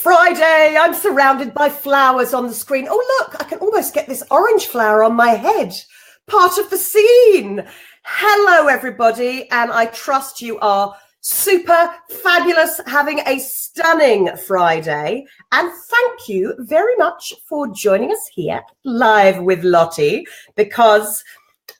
Friday. I'm surrounded by flowers on the screen. Oh, look, I can almost get this orange flower on my head. Part of the scene. Hello, everybody. And I trust you are super fabulous, having a stunning Friday. And thank you very much for joining us here live with Lottie, because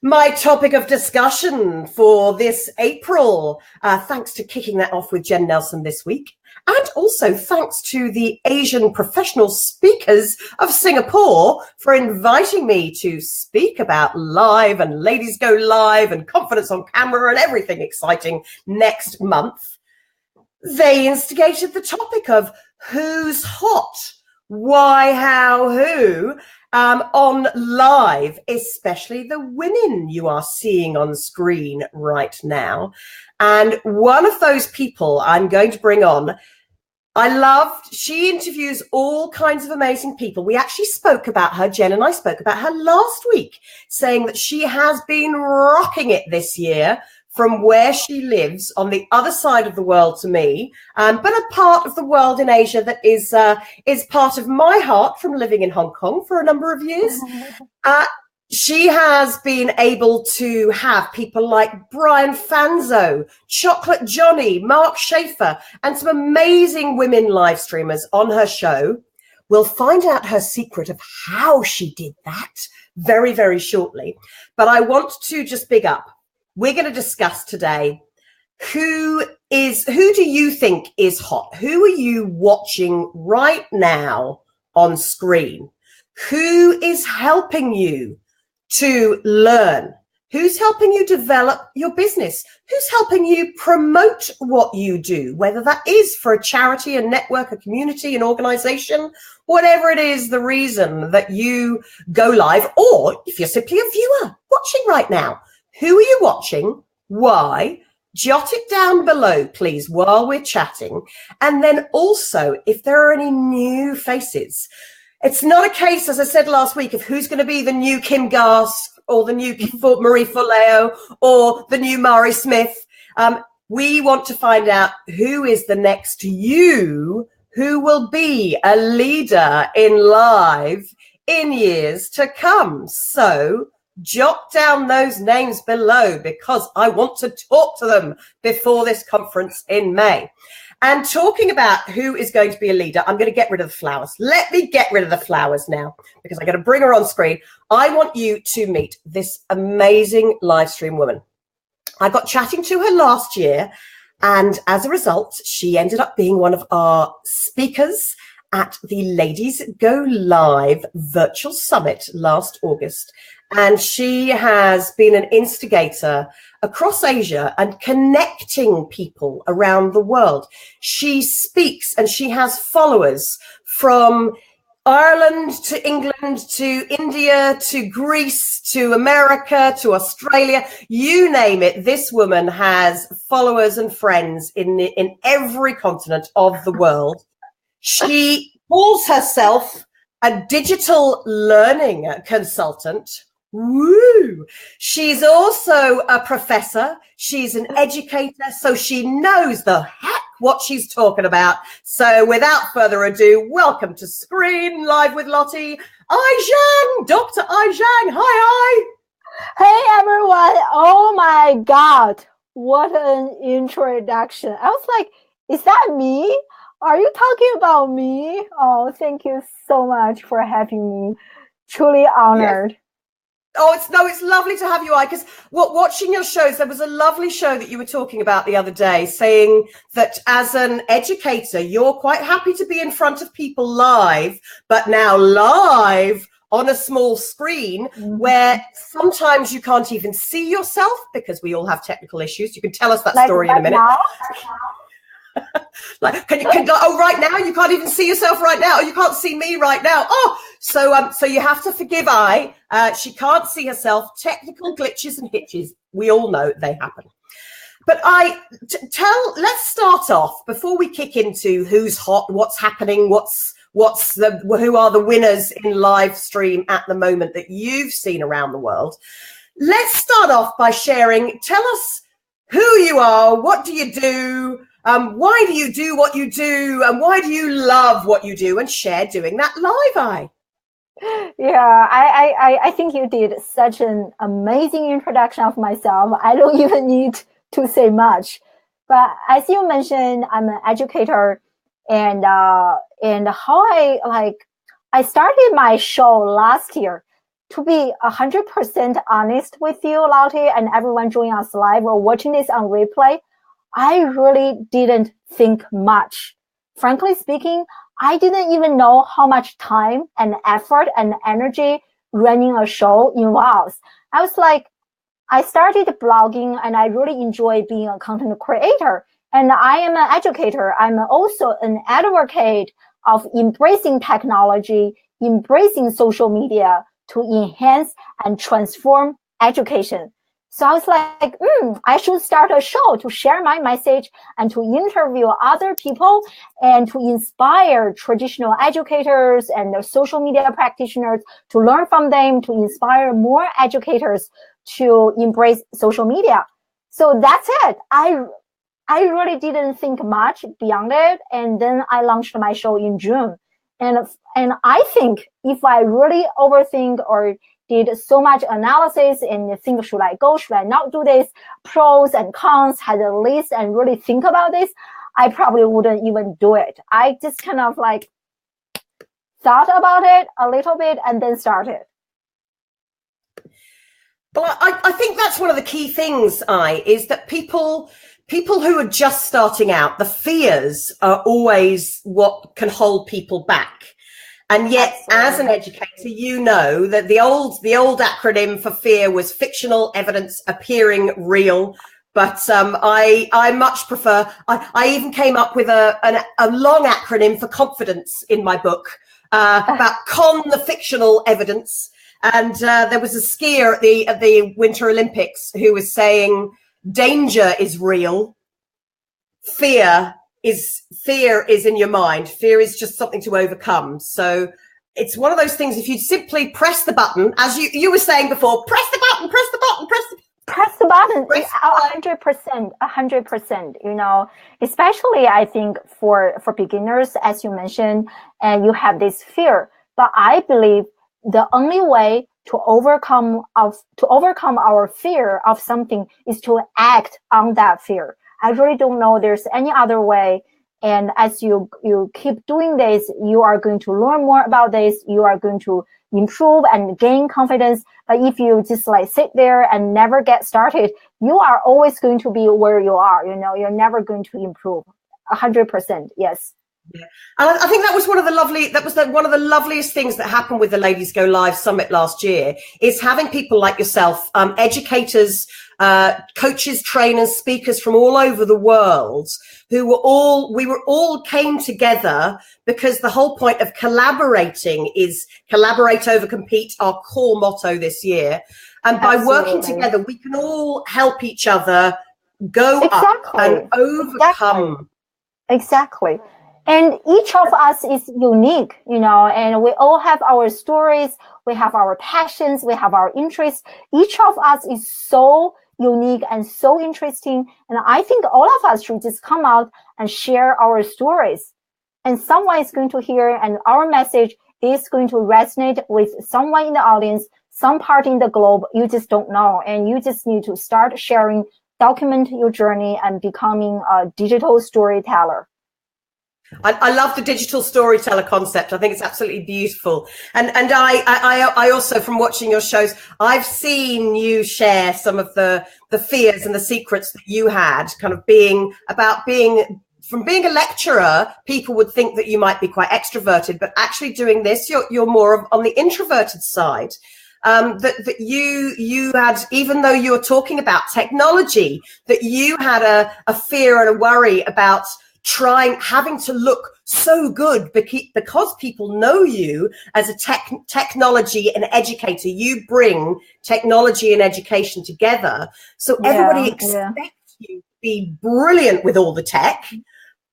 my topic of discussion for this April, thanks to kicking that off with Jen Nelson this week, and also thanks to the Asian Professional Speakers of Singapore for inviting me to speak about live and Ladies Go Live and Confidence on Camera and everything exciting next month. They instigated the topic of who's hot, why, how, who, on live, especially the women you are seeing on screen right now. And one of those people I'm going to bring on, she interviews all kinds of amazing people. We actually spoke about her, Jen and I spoke about her last week, saying that she has been rocking it this year from where she lives on the other side of the world to me, but a part of the world in Asia that is part of my heart from living in Hong Kong for a number of years. She has been able to have people like Brian Fanzo, Chocolate Johnny, Mark Schaefer, and some amazing women live streamers on her show. We'll find out her secret of how she did that very, very shortly. But I want to just big up. We're going to discuss today who do you think is hot? Who are you watching right now on screen? Who is helping you to learn? Who's helping you develop your business? Who's helping you promote what you do, whether that is for a charity, a network, a community, an organization, whatever it is, the reason that you go live, or if you're simply a viewer watching right now. Who are you watching? Why? Jot it down below, please, while we're chatting. And then also, if there are any new faces, it's not a case, as I said last week, of who's going to be the new Kim Gass or the new Marie Forleo or the new Mari Smith. We want to find out who is the next you who will be a leader in live in years to come. So jot down those names below, because I want to talk to them before this conference in May. And talking about who is going to be a leader, I'm going to get rid of the flowers. Let me get rid of the flowers now, because I'm going to bring her on screen. I want you to meet this amazing live stream woman. I got chatting to her last year, and as a result, she ended up being one of our speakers at the Ladies Go Live Virtual Summit last August. And she has been an instigator across Asia and connecting people around the world. She speaks and she has followers from Ireland to England to India to Greece to America to Australia. You name it, this woman has followers and friends in every continent of the world. She calls herself a digital learning consultant. Woo! She's also a professor. She's an educator, so she knows the heck what she's talking about. So without further ado, welcome to Screen Live with Lottie, Zhang, Dr. Zhang. Hi. Hey, everyone. Oh, my God. What an introduction. I was like, is that me? Are you talking about me? Oh, thank you so much for having me. Truly honored. Yes. Oh, it's lovely to have you on, because watching your shows, there was a lovely show that you were talking about the other day, saying that as an educator, you're quite happy to be in front of people live, but now live on a small screen where sometimes you can't even see yourself because we all have technical issues. You can tell us that story in a minute. Like, right now you can't even see yourself right now. You can't see me right now. So you have to forgive she can't see herself. Technical glitches and hitches, we all know they happen. But let's start off before we kick into who's hot, what's happening, who are the winners in live stream at the moment that you've seen around the world. Let's start off by tell us who you are, what do you do, Why do you do what you do? And why do you love what you do? And share doing that live, Yeah, I think you did such an amazing introduction of myself. I don't even need to say much. But as you mentioned, I'm an educator, and how I started my show last year. To be 100% honest with you, Lottie, and everyone joining us live or watching this on replay, I really didn't think much. Frankly speaking, I didn't even know how much time and effort and energy running a show involves. I was like, I started blogging and I really enjoy being a content creator. And I am an educator. I'm also an advocate of embracing technology, embracing social media to enhance and transform education. So I was like, I should start a show to share my message and to interview other people and to inspire traditional educators and the social media practitioners, to learn from them, to inspire more educators to embrace social media. So that's it. I really didn't think much beyond it. And then I launched my show in June. And I think if I really overthink or did so much analysis and think, should I go, should I not do this, pros and cons, had a list and really think about this, I probably wouldn't even do it. I just kind of like thought about it a little bit and then started. Well, I think that's one of the key things, is that people who are just starting out, the fears are always what can hold people back. And yet, as an educator, you know that the old acronym for fear was fictional evidence appearing real. But I much prefer. I even came up with a long acronym for confidence in my book about con the fictional evidence. And there was a skier at the Winter Olympics who was saying, danger is real. Fear is in your mind. Fear is just something to overcome. So it's one of those things, if you simply press the button, as you were saying before, press the button, press the button, press the button. 100%, you know, especially I think for beginners, as you mentioned, and you have this fear. But I believe the only way to overcome our fear of something is to act on that fear. I really don't know there's any other way. And as you keep doing this, you are going to learn more about this. You are going to improve and gain confidence. But if you just like sit there and never get started, you are always going to be where you are. You know, you're never going to improve. 100%. Yes. Yeah. And I think that was one of the loveliest things that happened with the Ladies Go Live Summit last year, is having people like yourself, educators, coaches, trainers, speakers from all over the world, we were all came together because the whole point of collaborating is collaborate over compete, our core motto this year. And by working together, we can all help each other go up and overcome. Exactly. And each of us is unique, you know, and we all have our stories, we have our passions, we have our interests. Each of us is so unique and so interesting. And I think all of us should just come out and share our stories. And someone is going to hear, and our message is going to resonate with someone in the audience, some part in the globe. You just don't know. And you just need to start sharing, document your journey, and becoming a digital storyteller. I love the digital storyteller concept. I think it's absolutely beautiful. And I also, from watching your shows, I've seen you share some of the fears and the secrets that you had, kind of from being a lecturer, people would think that you might be quite extroverted, but actually doing this, you're more on the introverted side. That you had, even though you were talking about technology, that you had a fear and a worry about having to look so good because people know you as a technology and educator. You bring technology and education together, so everybody expects you to be brilliant with all the tech.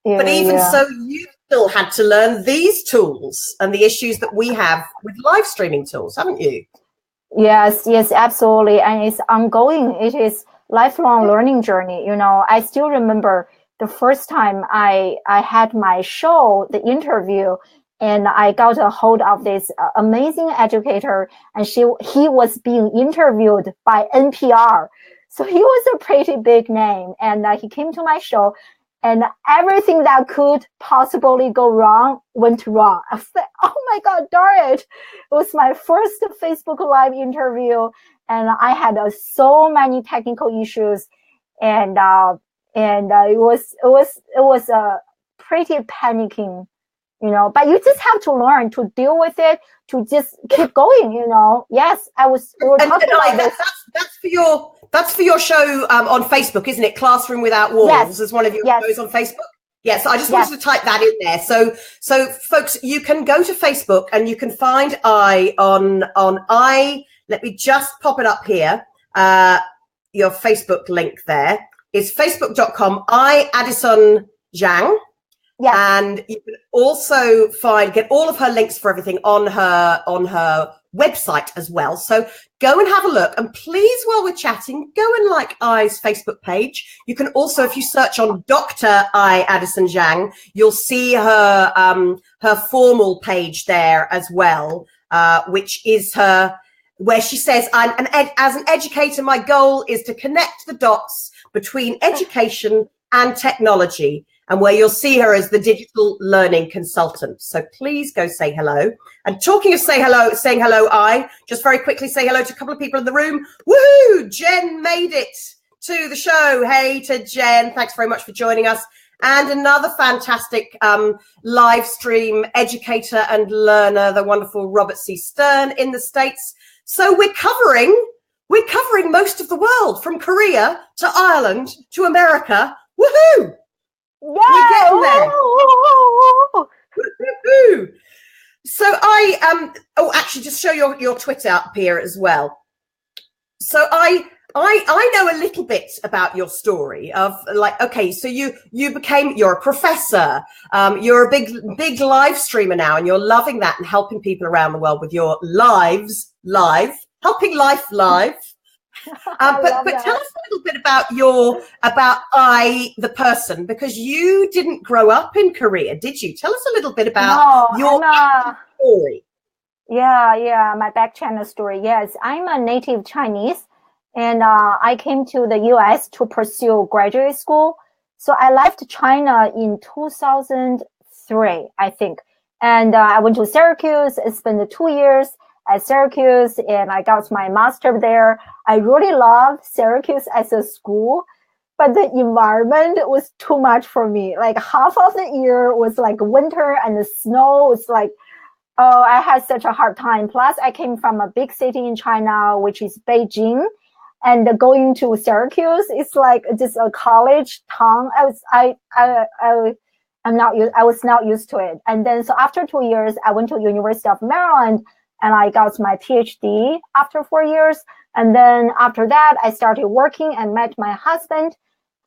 But even so, you still had to learn these tools and the issues that we have with live streaming tools, haven't you? Yes, absolutely. And it's ongoing. It is lifelong learning journey. You know, I still remember the first time I had my show, the interview, and I got a hold of this amazing educator, and he was being interviewed by NPR. So he was a pretty big name, and he came to my show, and everything that could possibly go wrong went wrong. I was like, oh my God, darn it. It was my first Facebook Live interview, and I had so many technical issues, and it was pretty panicking, you know, but you just have to learn to deal with it, to just keep going, you know. Yes, we were talking about this. That's for your show on Facebook, isn't it? Classroom Without Walls, yes, as one of your shows on Facebook. Yes, I just wanted to type that in there. So folks, you can go to Facebook and you can find let me just pop it up here. Your Facebook link there is facebook.com, Addyson Zhang. Yes. And you can also get all of her links for everything on her website as well. So go and have a look. And please, while we're chatting, go and like I's Facebook page. You can also, if you search on Dr. Addyson Zhang, you'll see her formal page there as well, which is where she says, as an educator, my goal is to connect the dots between education and technology, and where you'll see her as the digital learning consultant. So please go say hello. And talking of saying hello, I just very quickly say hello to a couple of people in the room. Woohoo! Jen made it to the show. Hey to Jen, thanks very much for joining us. And another fantastic live stream educator and learner, the wonderful Robert C. Stern in the States. So we're covering most of the world, from Korea to Ireland to America. Woohoo! Yeah. We're getting there. Woo-hoo-hoo. So actually just show your Twitter up here as well. So I know a little bit about your story of, like, okay, so you're a professor, you're a big live streamer now, and you're loving that and helping people around the world with your helping life live. But tell us a little bit about the person, because you didn't grow up in Korea, did you? Tell us a little bit about your story. Yeah, my back channel story. Yes, I'm a native Chinese, and I came to the US to pursue graduate school. So I left China in 2003, I think. And I went to Syracuse and spent 2 years at Syracuse, and I got my master there. I really love Syracuse as a school, but the environment was too much for me. Like half of the year was like winter and the snow was like, oh, I had such a hard time. Plus I came from a big city in China, which is Beijing, and going to Syracuse is like just a college town. I was not used to it. And then so after 2 years, I went to University of Maryland, and I got my PhD after 4 years. And then after that, I started working and met my husband.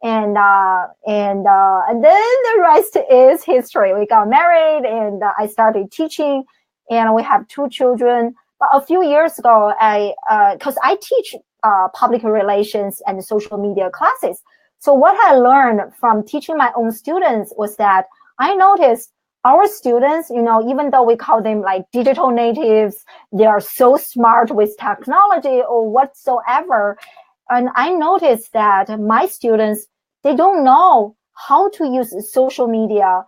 And then the rest is history. We got married, and I started teaching, and we have 2 children. But a few years ago, because I teach public relations and social media classes. So what I learned from teaching my own students was that I noticed our students, you know, even though we call them like digital natives, they are so smart with technology or whatsoever. And I noticed that my students, they don't know how to use social media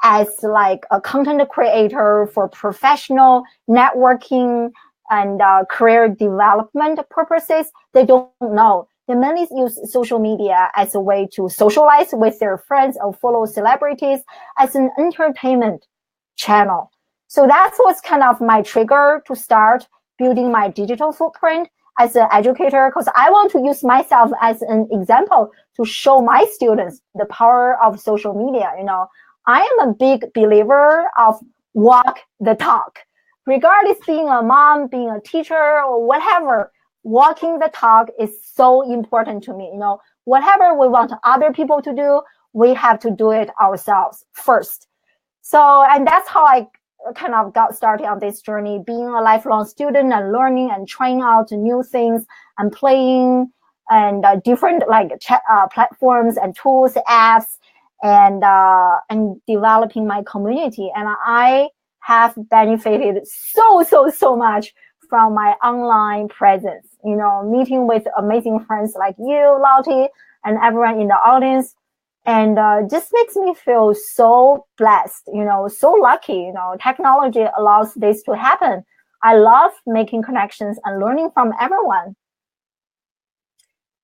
as like a content creator for professional networking and career development purposes. They don't know. They mainly use social media as a way to socialize with their friends or follow celebrities, as an entertainment channel. So that was kind of my trigger to start building my digital footprint as an educator, because I want to use myself as an example to show my students the power of social media. You know, I am a big believer of walk the talk. Regardless being a mom, being a teacher, or whatever, walking the talk is so important to me. You know, whatever we want other people to do, we have to do it ourselves first. So, and that's how I kind of got started on this journey, being a lifelong student and learning and trying out new things and playing and different like platforms and tools, apps. and developing my community. And I have benefited so much from my online presence, you know, meeting with amazing friends like you, Lottie, and everyone in the audience. And just makes me feel so blessed, you know, so lucky. You know, technology allows this to happen. I love making connections and learning from everyone.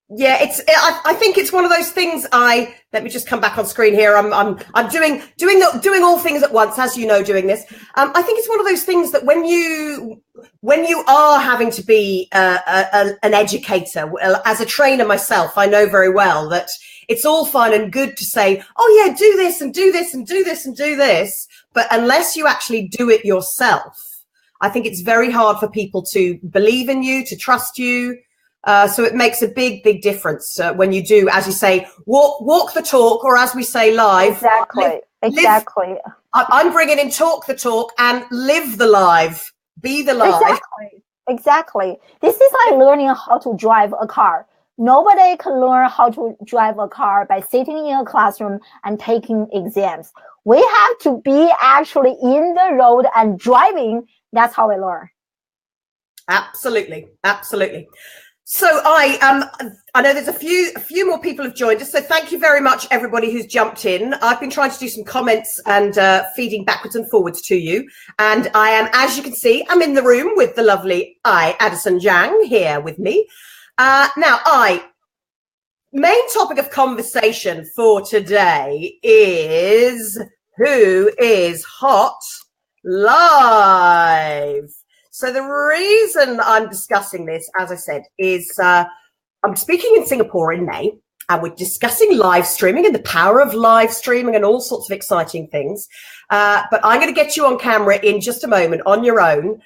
Yeah, I think it's one of those things. Let me just come back on screen here. I'm doing all things at once, as you know, doing this. I think it's one of those things that when you are having to be an educator, as a trainer myself, I know very well that it's all fine and good to say, oh yeah, do this and do this and do this and do this, but unless you actually do it yourself, I think it's very hard for people to believe in you, to trust you. So it makes a big difference when you do, as you say, walk the talk, or as we say, live. Exactly. I'm bringing in talk the talk and live the live, be the live. Exactly. This is like learning how to drive a car. Nobody can learn how to drive a car by sitting in a classroom and taking exams. We have to be actually in the road and driving. That's how we learn. Absolutely. So I know there's a few more people have joined us. So thank you very much, everybody who's jumped in. I've been trying to do some comments and feeding backwards and forwards to you. And I am, as you can see, I'm in the room with the lovely Addyson Zhang here with me. Now, main topic of conversation for today is who is hot live. So the reason I'm discussing this, as I said, is I'm speaking in Singapore in May, and we're discussing live streaming and the power of live streaming and all sorts of exciting things. But I'm going to get you on camera in just a moment on your own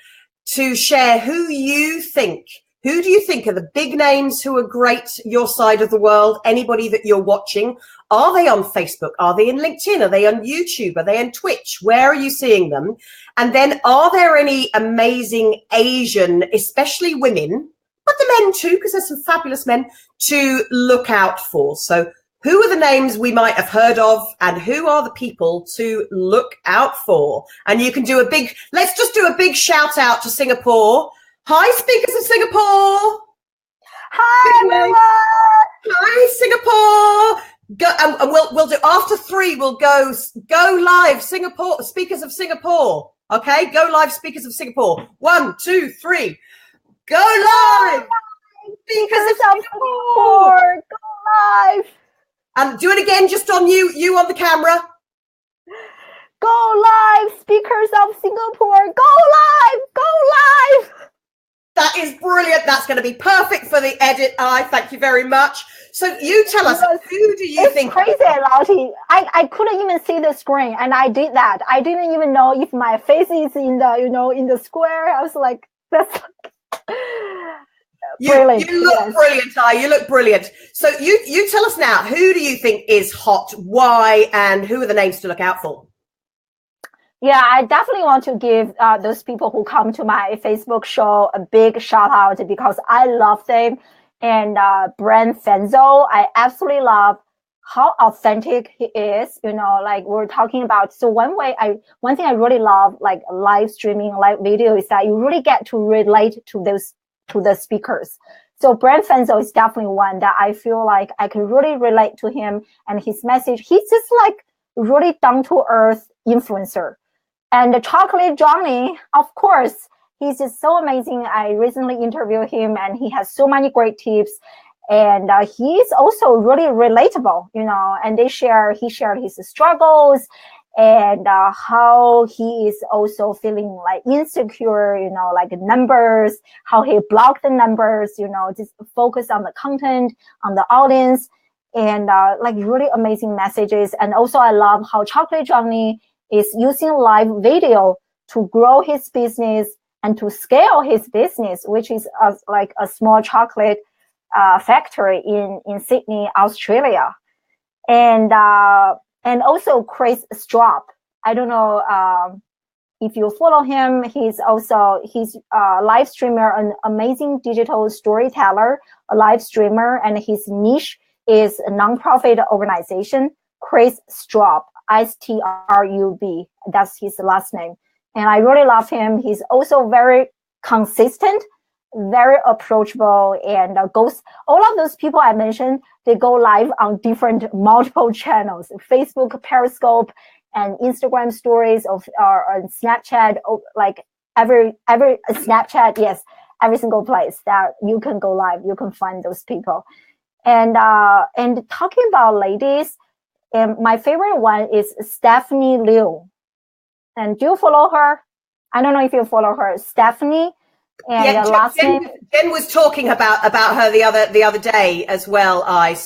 to share who do you think are the big names who are great your side of the world, anybody that you're watching. Are they on Facebook? Are they in LinkedIn? Are they on YouTube? Are they on Twitch? Where are you seeing them? And then are there any amazing Asian, especially women, but the men too, because there's some fabulous men to look out for. So who are the names we might have heard of, and who are the people to look out for? And you can do let's just do a big shout out to Singapore. Hi, speakers of Singapore. Hi, everyone. Hi, Singapore. Go, and we'll do after 3. We'll go live. Singapore, speakers of Singapore. Okay, go live, speakers of Singapore. 1, 2, 3. Go live, speakers of Singapore. Go live. And do it again, just on you on the camera. Go live, speakers of Singapore. Go live. Go live. That is brilliant. That's going to be perfect for the edit. Thank you very much. So you tell us, who do you think? It's crazy, Lottie. I couldn't even see the screen, and I did that. I didn't even know if my face is in the square. I was like, that's brilliant. You look brilliant, you look brilliant. So you tell us now, who do you think is hot? Why? And who are the names to look out for? Yeah, I definitely want to give those people who come to my Facebook show a big shout out, because I love them. And Brent Fenzo, I absolutely love how authentic he is. You know, like we're talking about. So one thing I really love, like live streaming, live video, is that you really get to relate to the speakers. So Brent Fenzo is definitely one that I feel like I can really relate to him and his message. He's just like really down to earth influencer. And the Chocolate Johnny, of course, he's just so amazing. I recently interviewed him, and he has so many great tips. And he's also really relatable, you know. And he shared his struggles and how he is also feeling like insecure, you know, like numbers, how he blocked the numbers, you know, just focus on the content, on the audience, and like really amazing messages. And also I love how Chocolate Johnny is using live video to grow his business and to scale his business, which is like a small chocolate factory in Sydney, Australia. And also Chris Straub. I don't know if you follow him. He's a live streamer, an amazing digital storyteller, a live streamer, and his niche is a nonprofit organization. Chris Strub, Strub. That's his last name. And I really love him. He's also very consistent, very approachable, and goes, all of those people I mentioned, they go live on different multiple channels, Facebook, Periscope, and Instagram stories of or Snapchat, like every Snapchat, yes, every single place that you can go live, you can find those people. And talking about ladies, my favorite one is Stephanie Liu. And do you follow her? I don't know if you follow her, Stephanie. And yeah, last name. Jen was talking about her the other day as well. I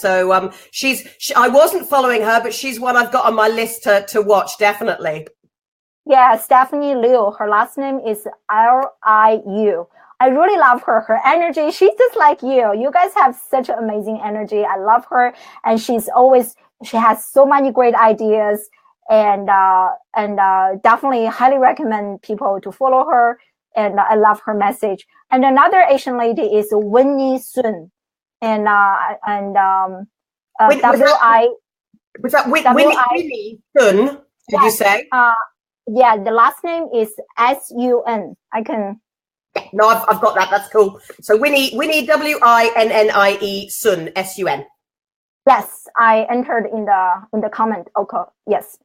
wasn't following her, but she's one I've got on my list to watch definitely. Yeah, Stephanie Liu. Her last name is Liu. I really love her. Her energy. She's just like you. You guys have such amazing energy. I love her, and she has so many great ideas. And definitely highly recommend people to follow her. And I love her message. And another Asian lady is Winnie Sun, and Was that Winnie Sun? Did you say? Yeah, the last name is Sun. I can. No, I've got that. That's cool. So Winnie Winnie Sun Sun. Yes, I entered in the comment. Okay, yes.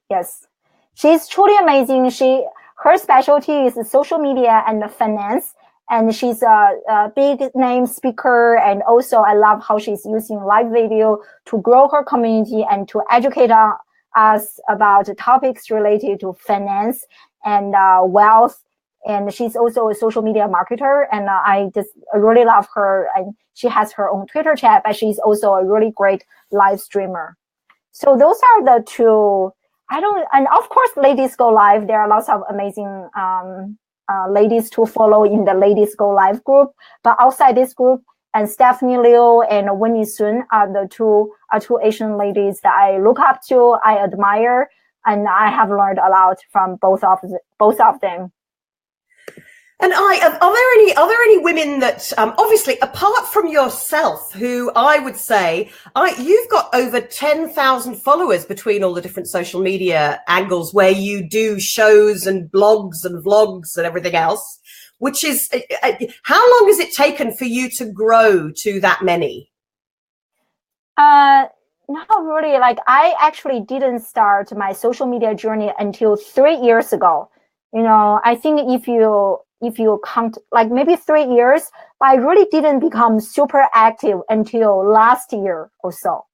She's truly amazing. Her specialty is social media and finance, and she's a big name speaker. And also, I love how she's using live video to grow her community and to educate us about topics related to finance and wealth. And she's also a social media marketer, and I just really love her. And she has her own Twitter chat, but she's also a really great live streamer. So those are the two. And of course, Ladies Go Live. There are lots of amazing ladies to follow in the Ladies Go Live group. But outside this group, and Stephanie Liu and Winnie Sun are the two Asian ladies that I look up to, I admire, and I have learned a lot from both of them. And are there any women that, obviously, apart from yourself, who I would say, you've got over 10,000 followers between all the different social media angles where you do shows and blogs and vlogs and everything else, which is, how long has it taken for you to grow to that many? Not really. Like, I actually didn't start my social media journey until 3 years ago. You know, I think if you count, like maybe 3 years, but I really didn't become super active until last year or so.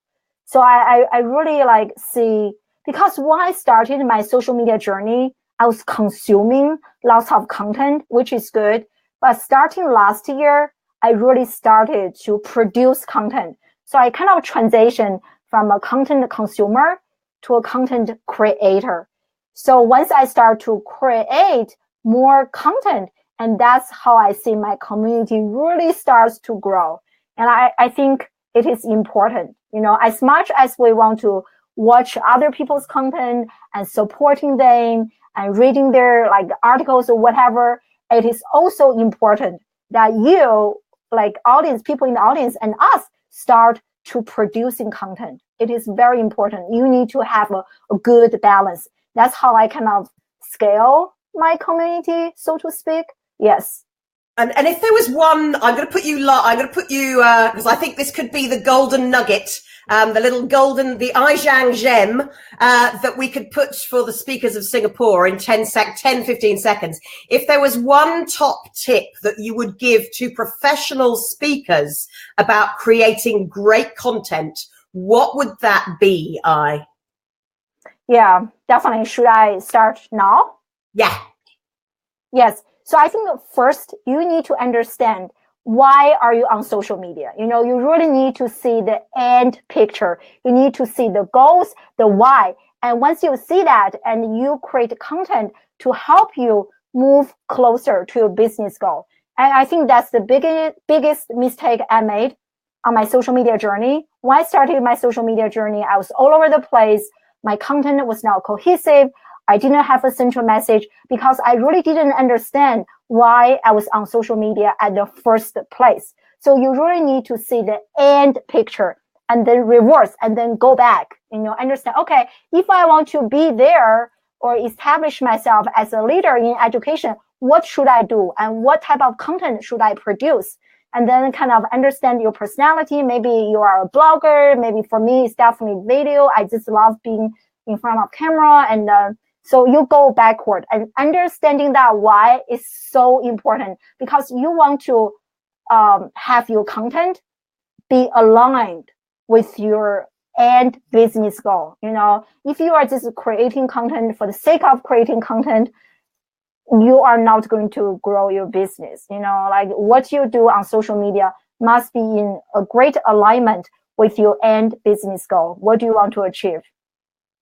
So I really like see, because when I started my social media journey, I was consuming lots of content, which is good. But starting last year, I really started to produce content. So I kind of transitioned from a content consumer to a content creator. So once I start to create more content, and that's how I see my community really starts to grow. And I think it is important, you know, as much as we want to watch other people's content and supporting them and reading their like articles or whatever, it is also important that you, like audience, people in the audience and us, start to producing content. It is very important. You need to have a good balance. That's how I kind of scale my community, so to speak. Yes. And if there was one, I'm going to put you, because I think this could be the golden nugget, the Zhang gem, that we could put for the speakers of Singapore in 10, 15 seconds. If there was one top tip that you would give to professional speakers about creating great content, what would that be, Yeah, definitely. Should I start now? Yeah. Yes. So I think first you need to understand, why are you on social media? You know, you really need to see the end picture. You need to see the goals, the why. And once you see that and you create content to help you move closer to your business goal. And I think that's the biggest mistake I made on my social media journey. When I started my social media journey, I was all over the place. My content was not cohesive. I didn't have a central message because I really didn't understand why I was on social media at the first place. So you really need to see the end picture. and then reverse and then go back, understand, okay, if I want to be there or establish myself as a leader in education, what should I do and what type of content should I produce? And then kind of understand your personality. Maybe you are a blogger. Maybe for me, it's definitely video. I just love being in front of camera. And so you go backward, and understanding that why is so important, because you want to have your content be aligned with your end business goal. If you are just creating content for the sake of creating content, you are not going to grow your business. Like what you do on social media must be in a great alignment with your end business goal. What do you want to achieve?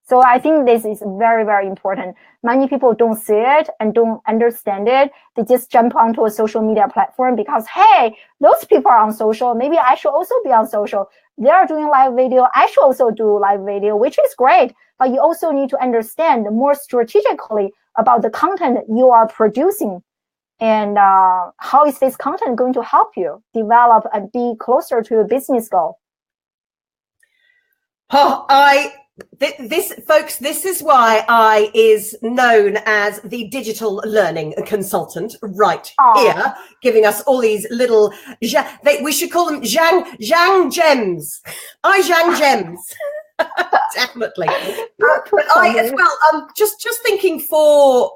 So I think this is very, very important. Many people don't see it and don't understand it. They just jump onto a social media platform because, hey, those people are on social. Maybe I should also be on social. They are doing live video. I should also do live video, which is great. But you also need to understand more strategically about the content you are producing, and how is this content going to help you develop and be closer to your business goal. This is why I is known as the digital learning consultant here, giving us all these little, we should call them Zhang gems. Zhang gems. Definitely. But I as well, just thinking for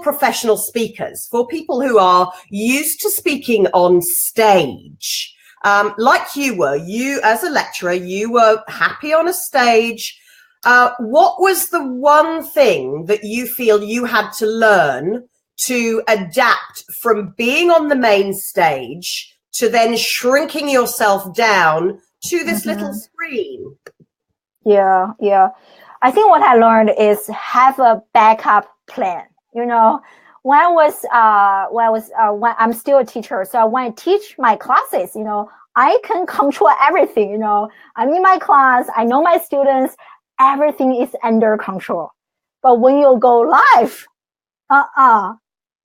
professional speakers, for people who are used to speaking on stage, like you as a lecturer, you were happy on a stage. What was the one thing that you feel you had to learn to adapt from being on the main stage to then shrinking yourself down to this little screen? Yeah. I think what I learned is have a backup plan. When I'm still a teacher, so when I teach my classes, I can control everything. I'm in my class, I know my students, everything is under control. But when you go live,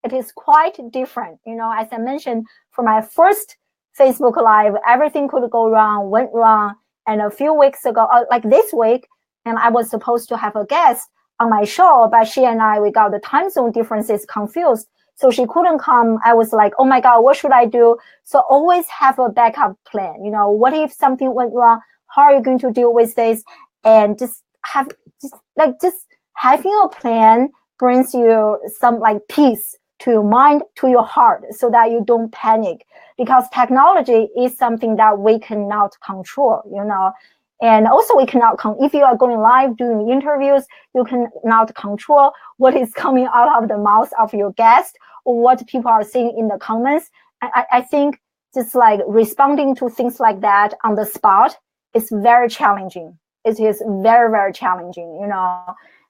it is quite different. As I mentioned, for my first Facebook Live, everything could go wrong, went wrong. And a few weeks ago, like this week, and I was supposed to have a guest on my show, but she and I, we got the time zone differences confused. So she couldn't come. I was like, oh my God, what should I do? So always have a backup plan. What if something went wrong? How are you going to deal with this? And just having a plan brings you some peace to your mind, to your heart, so that you don't panic, because technology is something that we cannot control, and also we cannot if you are going live doing interviews, you cannot control what is coming out of the mouth of your guest or what people are saying in the comments. I think just responding to things like that on the spot is very challenging. It is very, very challenging,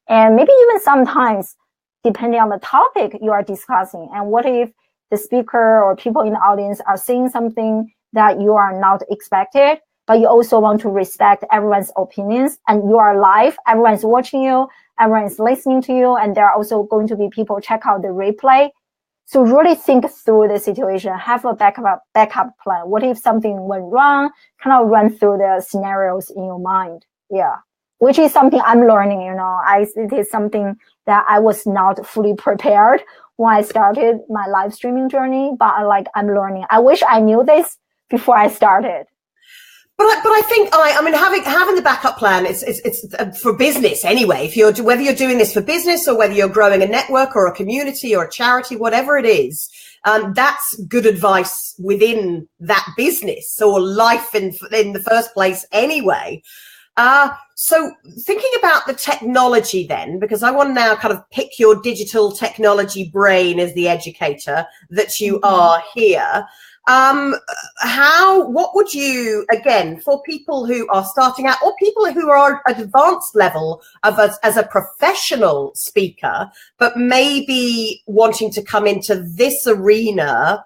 and maybe even sometimes depending on the topic you are discussing. And what if the speaker or people in the audience are saying something that you are not expected, but you also want to respect everyone's opinions, and you are live, everyone's watching you, everyone's listening to you, and there are also going to be people check out the replay. So really think through the situation, have a backup plan. What if something went wrong? Kind of run through the scenarios in your mind. Yeah. Which is something I'm learning, it is something that I was not fully prepared when I started my live streaming journey, but I'm learning. I wish I knew this before I started. But I think having the backup plan, it's for business anyway. Whether you're doing this for business or whether you're growing a network or a community or a charity, whatever it is, that's good advice within that business or life in the first place anyway. So thinking about the technology then, because I want to now kind of pick your digital technology brain as the educator that you are here. What would you, again, for people who are starting out or people who are at advanced level as a professional speaker, but maybe wanting to come into this arena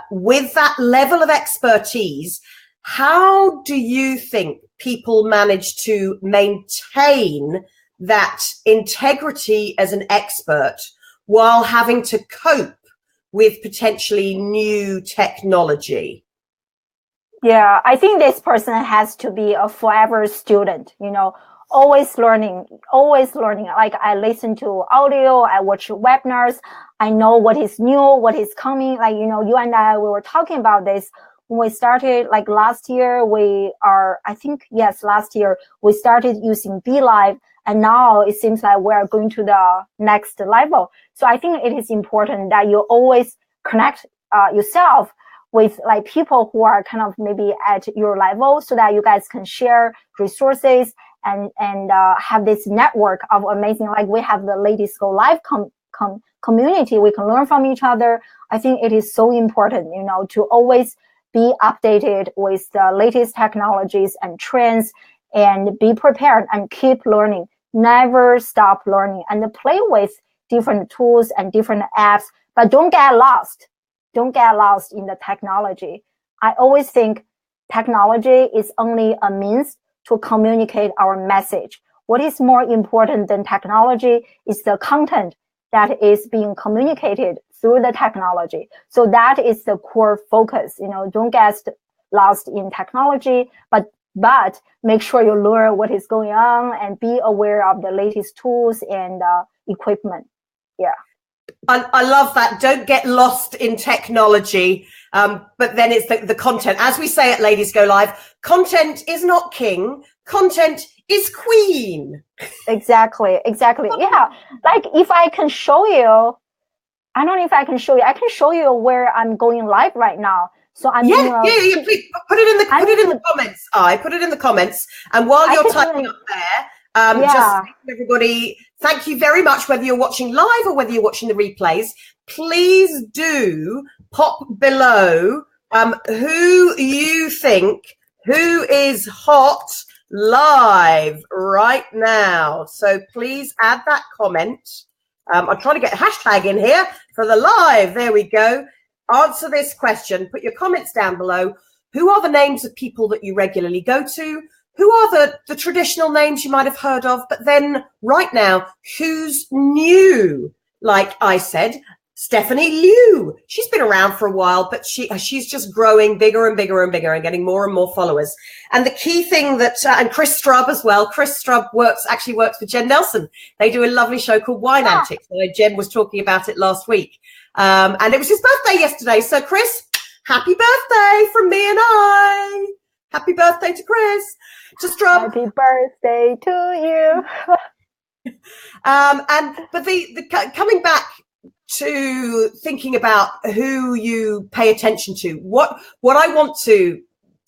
with that level of expertise, how do you think people manage to maintain that integrity as an expert while having to cope with potentially new technology? Yeah, I think this person has to be a forever student, always learning, always learning. Like I listen to audio, I watch webinars, I know what is new, what is coming. Like, you and I, we were talking about this when we started, like last year, last year, we started using BeLive, and now it seems like we're going to the next level. So I think it is important that you always connect yourself with like people who are kind of maybe at your level, so that you guys can share resources and have this network of amazing, like we have the Ladies Go Live community. We can learn from each other. I think it is so important, to always be updated with the latest technologies and trends, and be prepared and keep learning. Never stop learning, and play with different tools and different apps, but don't get lost. Don't get lost in the technology. I always think technology is only a means to communicate our message. What is more important than technology is the content that is being communicated through the technology. So that is the core focus. Don't get lost in technology, but make sure you learn what is going on and be aware of the latest tools and equipment. Yeah. I love that. Don't get lost in technology, but then it's the content. As we say at Ladies Go Live, content is not king, content is queen. Exactly. Yeah. Like if I can show you, I don't know if I can show you. I can show you where I'm going live right now. So I'm please put it in the comments. Put it in the comments, and while you're typing up there, just everybody, thank you very much, whether you're watching live or whether you're watching the replays. Please do pop below who you think, who is hot live right now. So please add that comment. I'm trying to get a hashtag in here for the live. There we go. Answer this question. Put your comments down below. Who are the names of people that you regularly go to? Who are the traditional names you might have heard of? But then right now, who's new? Like I said, Stephanie Liu. She's been around for a while, but she's just growing bigger and bigger and bigger and getting more and more followers. And the key thing that, and Chris Strubb as well. Chris Strubb actually works for Jen Nelson. They do a lovely show called Wine Antics. Jen was talking about it last week. And it was his birthday yesterday. So Chris, happy birthday from me and I. Happy birthday to Chris. To Strubb. Happy birthday to you. But the coming back to thinking about who you pay attention to, what I want to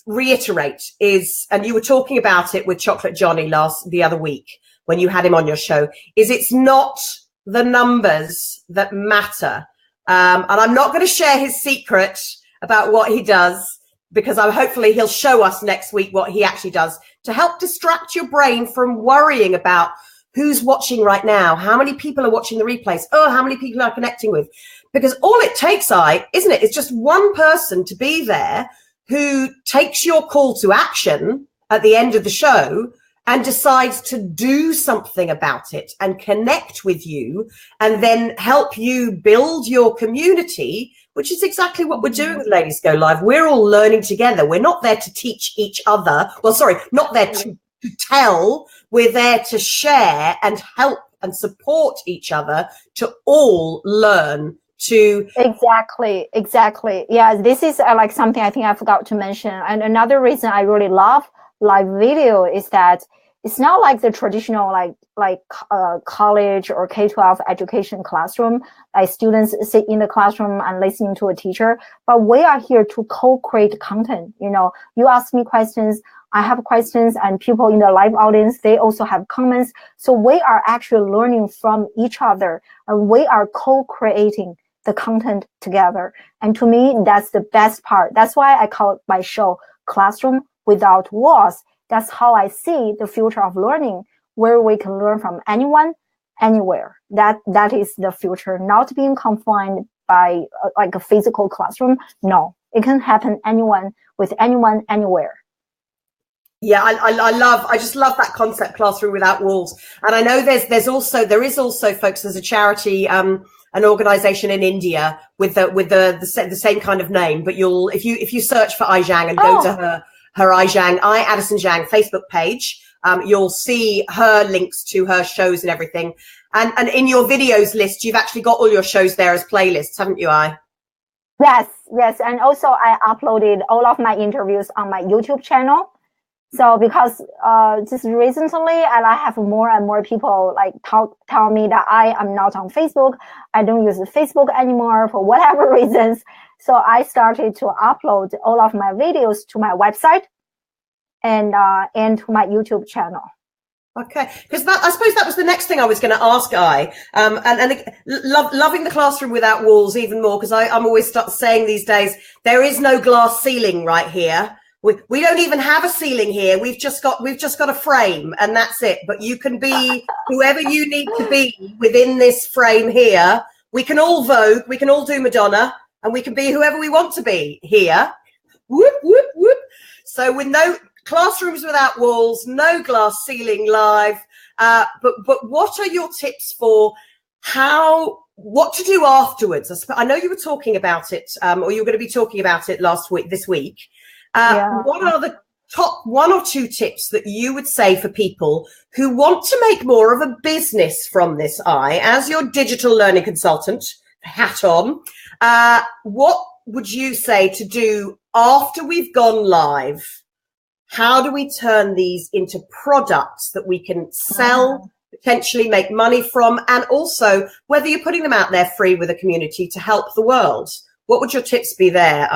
reiterate is, and you were talking about it with Chocolate Johnny the other week when you had him on your show, is it's not the numbers that matter. And I'm not going to share his secret about what he does, because hopefully he'll show us next week what he actually does to help distract your brain from worrying about who's watching right now, how many people are watching the replays, how many people are connecting with. Because all it takes, isn't it? It's just one person to be there who takes your call to action at the end of the show and decides to do something about it and connect with you and then help you build your community, which is exactly what we're doing with Ladies Go Live. We're all learning together. We're not there to teach each other. Well, sorry, not there to tell. We're there to share and help and support each other to all learn to. Exactly. Yeah, this is like something I think I forgot to mention. And another reason I really love live video is that it's not like the traditional like college or K-12 education classroom, like students sit in the classroom and listening to a teacher, but we are here to co-create content. You ask me questions, I have questions, and people in the live audience, they also have comments. So we are actually learning from each other, and we are co-creating the content together. And to me, that's the best part. That's why I call my show Classroom Without Walls. That's how I see the future of learning, where we can learn from anyone, anywhere. That is the future, not being confined by like a physical classroom. No, it can happen with anyone, anywhere. Yeah, I just love that concept, Classroom Without Walls. And I know there is also, folks, there's a charity, an organization in India with the same kind of name, but if you search for Zhang and go to her Addyson Zhang Facebook page, you'll see her links to her shows and everything. And in your videos list, you've actually got all your shows there as playlists, haven't you, Yes. And also I uploaded all of my interviews on my YouTube channel. So because just recently I have more and more people like tell me that I am not on Facebook. I don't use Facebook anymore for whatever reasons. So I started to upload all of my videos to my website and to my YouTube channel. Okay, because I suppose that was the next thing I was going to ask, loving the classroom without walls even more, because I'm always saying these days there is no glass ceiling right here. We don't even have a ceiling here. We've just got a frame, and that's it. But you can be whoever you need to be within this frame here. We can all Vogue, we can all do Madonna, and we can be whoever we want to be here. Whoop whoop whoop. So with no classrooms without walls, no glass ceiling live. But what are your tips for what to do afterwards? I know you were talking about it, or you were going to be talking about it this week. What are the top 1 or 2 tips that you would say for people who want to make more of a business from this, as your digital learning consultant, hat on? What would you say to do after we've gone live? How do we turn these into products that we can sell, potentially make money from, and also whether you're putting them out there free with a community to help the world? What would your tips be there,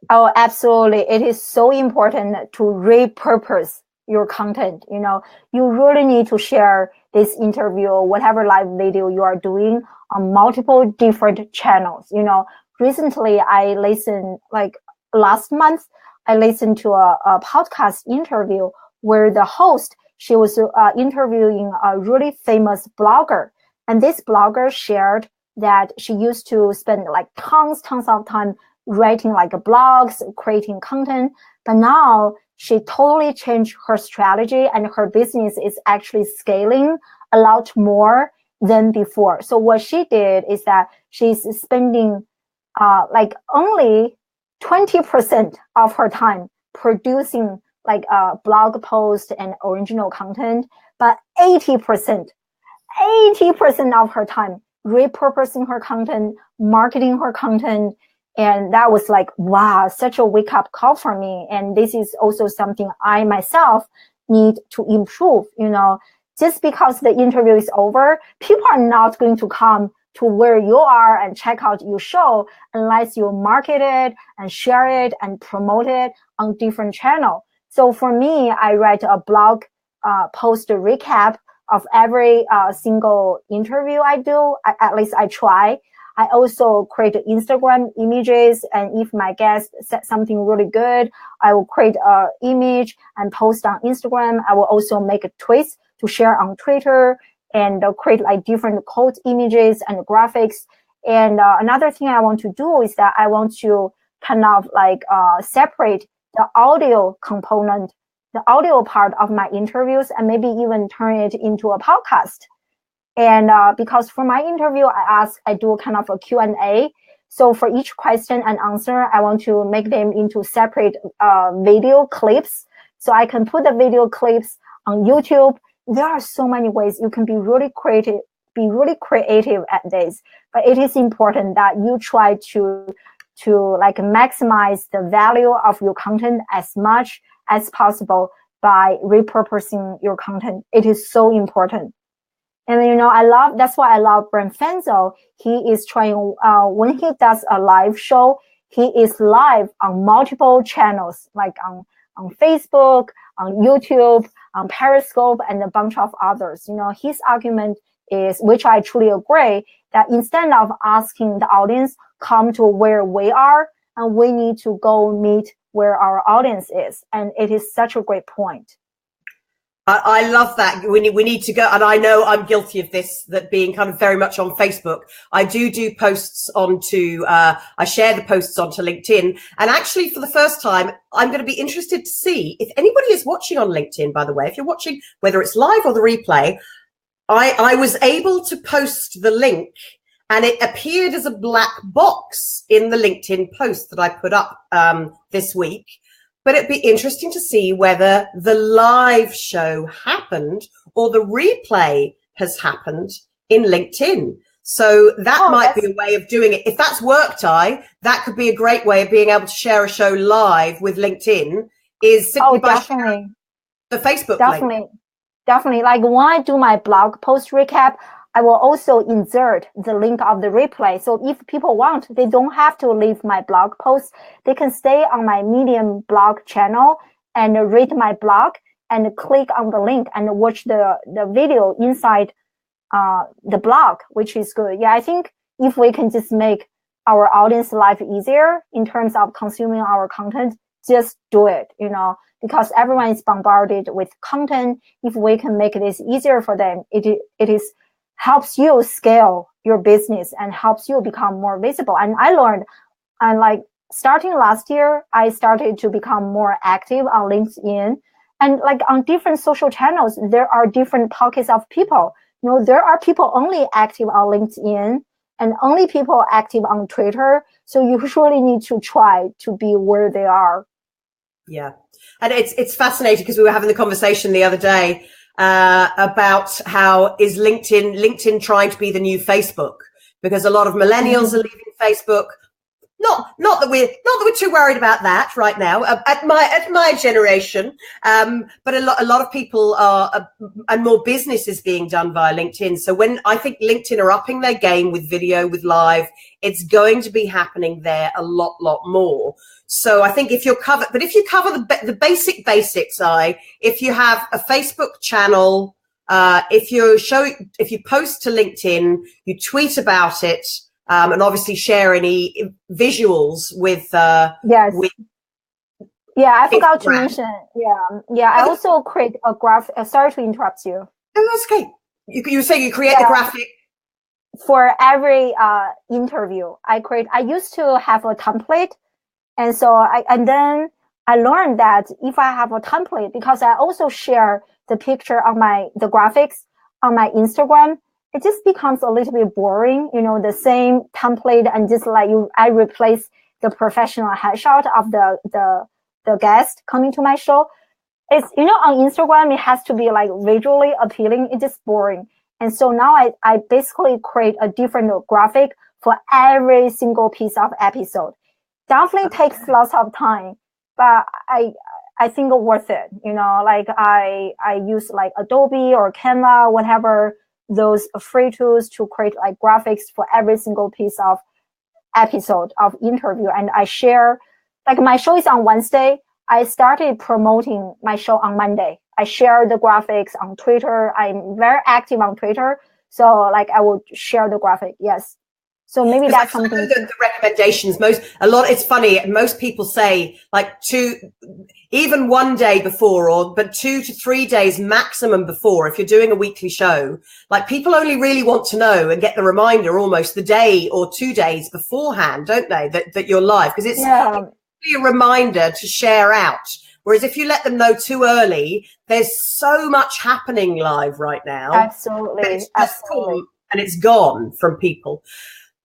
Oh, absolutely. It is so important to repurpose your content. You know, you really need to share this interview or whatever live video you are doing on multiple different channels. You know, recently I listened, like last month, I listened to a podcast interview where the host, she was interviewing a really famous blogger. And this blogger shared that she used to spend like tons of time writing like blogs, creating content. But now she totally changed her strategy and her business is actually scaling a lot more than before. So what she did is that she's spending like only 20% of her time producing like a blog post and original content, but 80% of her time repurposing her content, marketing her content. And that was like, wow, such a wake up call for me. And this is also something I myself need to improve. You know, just because the interview is over, people are not going to come to where you are and check out your show unless you market it and share it and promote it on different channels. So for me, I write a blog post recap of every single interview I do. At least I try. I also create Instagram images, and if my guest said something really good, I will create an image and post on Instagram. I will also make a tweet to share on Twitter and create like different quote images and graphics. And another thing I want to do is that I want to kind of like separate the audio component, the audio part of my interviews, and maybe even turn it into a podcast. And because for my interview, I do kind of a Q&A. So for each question and answer, I want to make them into separate video clips. So I can put the video clips on YouTube. There are so many ways you can be really creative at this. But it is important that you try to like maximize the value of your content as much as possible by repurposing your content. It is so important. And you know, that's why I love Brent Fenzel. He is trying when he does a live show, he is live on multiple channels, like on Facebook, on YouTube, on Periscope, and a bunch of others. You know, his argument is, which I truly agree, that instead of asking the audience come to where we are, and we need to go meet where our audience is. And it is such a great point. I love that. We need to go, and I know I'm guilty of this, that being kind of very much on Facebook. I do posts onto, I share the posts onto LinkedIn. And actually, for the first time, I'm going to be interested to see if anybody is watching on LinkedIn, by the way, if you're watching, whether it's live or the replay, I was able to post the link and it appeared as a black box in the LinkedIn post that I put up this week. But it'd be interesting to see whether the live show happened or the replay has happened in LinkedIn. So that might be a way of doing it. If that's worked, that could be a great way of being able to share a show live with LinkedIn, is simply by sharing the Facebook link. Definitely. Like when I do my blog post recap, I will also insert the link of the replay. So if people want, they don't have to leave my blog post. They can stay on my Medium blog channel and read my blog and click on the link and watch the video inside the blog, which is good. Yeah, I think if we can just make our audience life easier in terms of consuming our content, just do it, because everyone is bombarded with content. If we can make this easier for them, it helps you scale your business and helps you become more visible. And I learned, and like starting last year, I started to become more active on LinkedIn, and like on different social channels, there are different pockets of people. There are people only active on LinkedIn and only people active on Twitter. So you usually need to try to be where they are. Yeah. And it's fascinating because we were having the conversation the other day about how is LinkedIn trying to be the new Facebook, because a lot of millennials are leaving Facebook. Not that we're too worried about that right now at my generation, but a lot of people are, and more business is being done via LinkedIn. So when I think LinkedIn are upping their game with video, with live, it's going to be happening there a lot more. So I think if you cover the basics, if you have a Facebook channel, if you post to LinkedIn, you tweet about it. And obviously share any visuals with yes. Yeah, I forgot to mention. Yeah. I also create a graphic. Sorry to interrupt you. Oh, that's okay. You were saying you create the graphic for every interview. I used to have a template, and so then I learned that if I have a template, because I also share the picture of the graphics on my Instagram, it just becomes a little bit boring, the same template, and just like I replace the professional headshot of the guest coming to my show. It's, on Instagram, it has to be like visually appealing. It's just boring. And so now I basically create a different graphic for every single piece of episode. Definitely takes lots of time, but I think it's worth it. Like I use like Adobe or Canva, whatever, those free tools to create like graphics for every single piece of episode of interview. And I share, like my show is on Wednesday. I started promoting my show on Monday. I share the graphics on Twitter. I'm very active on Twitter. So like I will share the graphic. Yes. So maybe that's something. The recommendations, it's funny. Most people say like even one day before, but 2 to 3 days maximum before, if you're doing a weekly show, like people only really want to know and get the reminder almost the day or 2 days beforehand, don't they? That you're live, because it's a reminder to share out. Whereas if you let them know too early, there's so much happening live right now. Absolutely. Absolutely. And it's gone from people.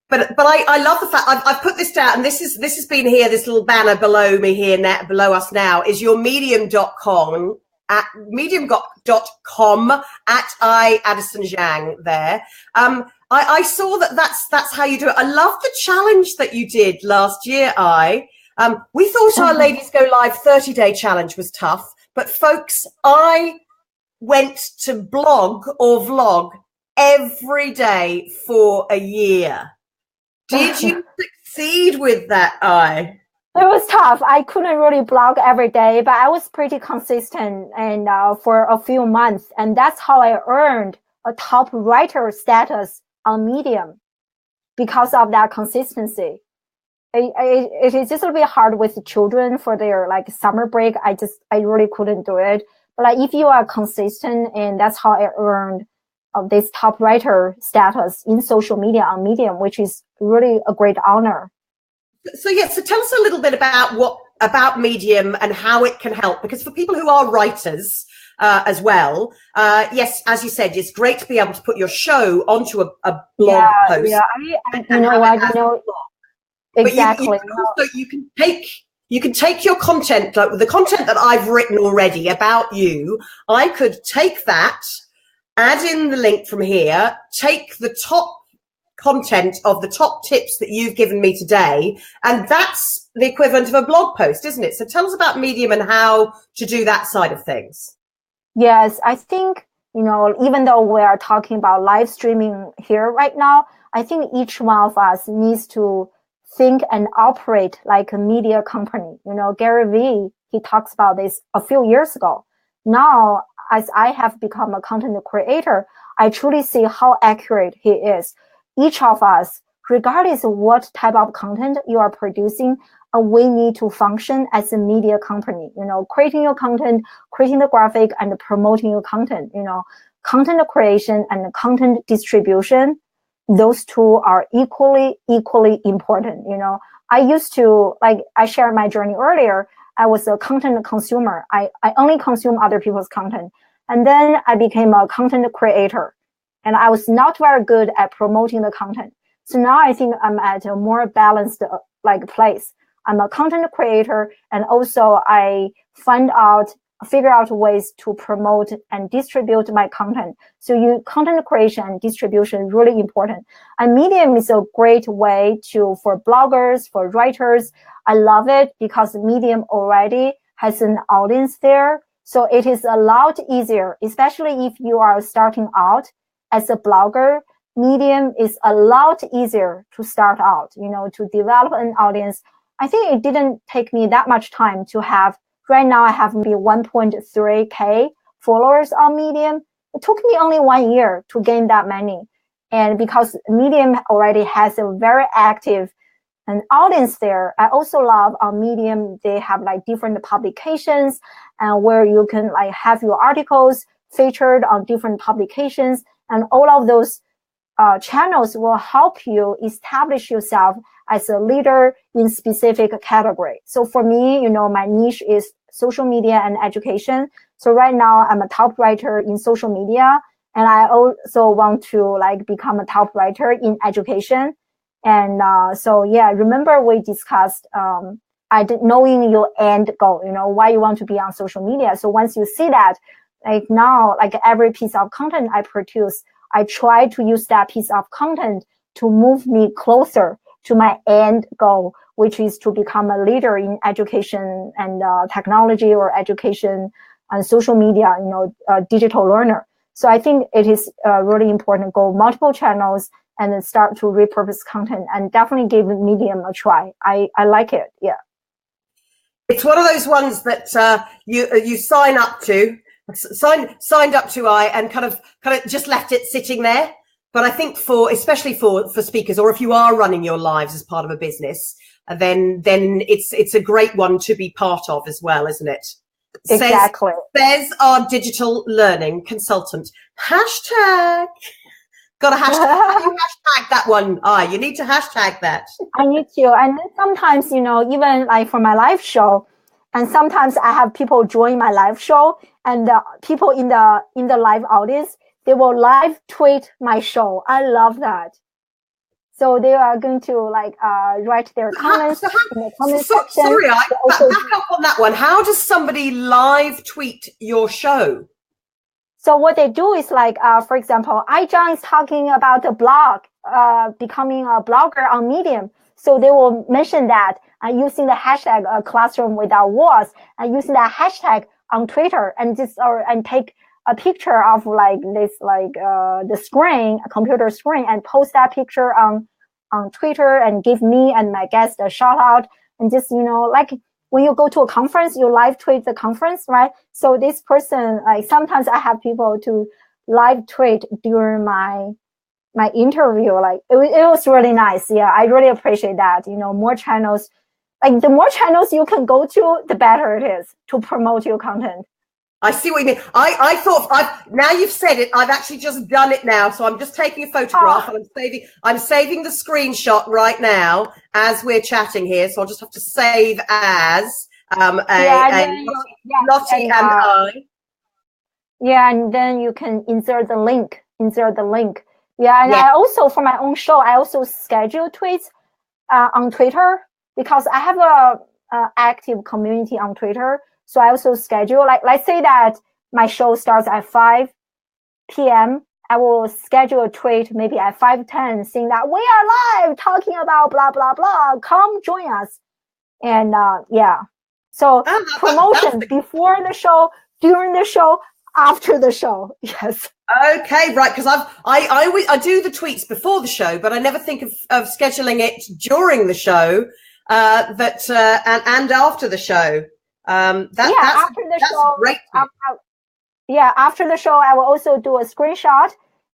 But I love the fact I've put this down, and this has been here, this little banner below me here, below us now, is your medium.com at Addyson Zhang there. I saw that's how you do it. I love the challenge that you did last year. We thought our Ladies Go Live 30-day challenge was tough, but folks, I went to blog or vlog every day for a year. Did you succeed with that, It was tough. I couldn't really blog every day, but I was pretty consistent and for a few months. And that's how I earned a top writer status on Medium, because of that consistency. It is just a bit hard with children for their like summer break. I really couldn't do it. But like if you are consistent, and that's how I earned of this top writer status in social media on Medium, which is really a great honor. So tell us a little bit about Medium and how it can help, because for people who are writers, as well. Yes, as you said, it's great to be able to put your show onto a blog post. Yeah, you know what, you know, exactly. But you can take your content, like the content that I've written already about you. I could take that, add in the link from here, take the top content of the top tips that you've given me today, and that's the equivalent of a blog post, isn't it? So tell us about Medium and how to do that side of things. Yes, I think, you know, even though we are talking about live streaming here right now, I think each one of us needs to think and operate like a media company. You know, Gary Vee, he talks about this a few years ago. Now, as I have become a content creator, I truly see how accurate he is. Each of us, regardless of what type of content you are producing, we need to function as a media company, you know, creating your content, creating the graphic, and promoting your content. You know, content creation and content distribution, those two are equally important. You know, I used to, like I shared my journey earlier, I was a content consumer. I only consume other people's content. And then I became a content creator. And I was not very good at promoting the content. So now I think I'm at a more balanced place. I'm a content creator, and also I figure out ways to promote and distribute my content. So content creation and distribution is really important. And Medium is a great way for bloggers, for writers. I love it because Medium already has an audience there. So it is a lot easier, especially if you are starting out as a blogger. Medium is a lot easier to start out, you know, to develop an audience. I think it didn't take me that much time to have. Right now, I have maybe 1.3K followers on Medium. It took me only 1 year to gain that many. And because Medium already has a very active an audience there, I also love on Medium, they have like different publications and where you can like have your articles featured on different publications. And all of those channels will help you establish yourself as a leader in specific category. So for me, you know, my niche is social media and education. So right now I'm a top writer in social media, and I also want to like become a top writer in education. And so yeah, remember we discussed knowing your end goal, you know, why you want to be on social media. So once you see that, like now, like every piece of content I produce, I try to use that piece of content to move me closer to my end goal, which is to become a leader in education and technology, or education and social media, you know, digital learner. So I think it is really important to go multiple channels and then start to repurpose content, and definitely give Medium a try. I like it. Yeah. It's one of those ones that you signed up to, and kind of just left it sitting there. But I think especially for speakers, or if you are running your lives as part of a business, then it's a great one to be part of as well, isn't it? Exactly. Says our digital learning consultant. Hashtag. Got a hashtag. You hashtag that one. You need to hashtag that. I need to. And sometimes, you know, even like for my live show, and sometimes I have people join my live show, and people in the live audience, they will live tweet my show. I love that. So they are going to like write their comments in the comment section. Sorry, back up on that one. How does somebody live tweet your show? So what they do is like, for example, Zhang is talking about the blog, becoming a blogger on Medium. So they will mention that using the hashtag classroom without walls, and using that hashtag on Twitter, and take a picture of like this, like the screen, a computer screen, and post that picture on Twitter, and give me and my guest a shout out. And just, you know, like when you go to a conference, you live tweet the conference, right? So this person, like sometimes I have people to live tweet during my interview. Like it was really nice. Yeah, I really appreciate that. You know, more channels, like the more channels you can go to, the better it is to promote your content. I see what you mean. I thought now you've said it, I've actually just done it now. So I'm just taking a photograph and I'm saving the screenshot right now as we're chatting here. So I'll just have to save as Lottie and I. Yeah, and then you can insert the link. Yeah, and Yeah. I also, for my own show, I also schedule tweets on Twitter because I have a active community on Twitter. So I also schedule, like, let's say that my show starts at 5 p.m. I will schedule a tweet maybe at 5:10 saying that we are live talking about blah, blah, blah. Come join us. And yeah. So promotion before the show, during the show, after the show. Yes. Okay, right. Because I do the tweets before the show, but I never think of scheduling it during the show. And after the show. That's after the show, great. After the show, I will also do a screenshot,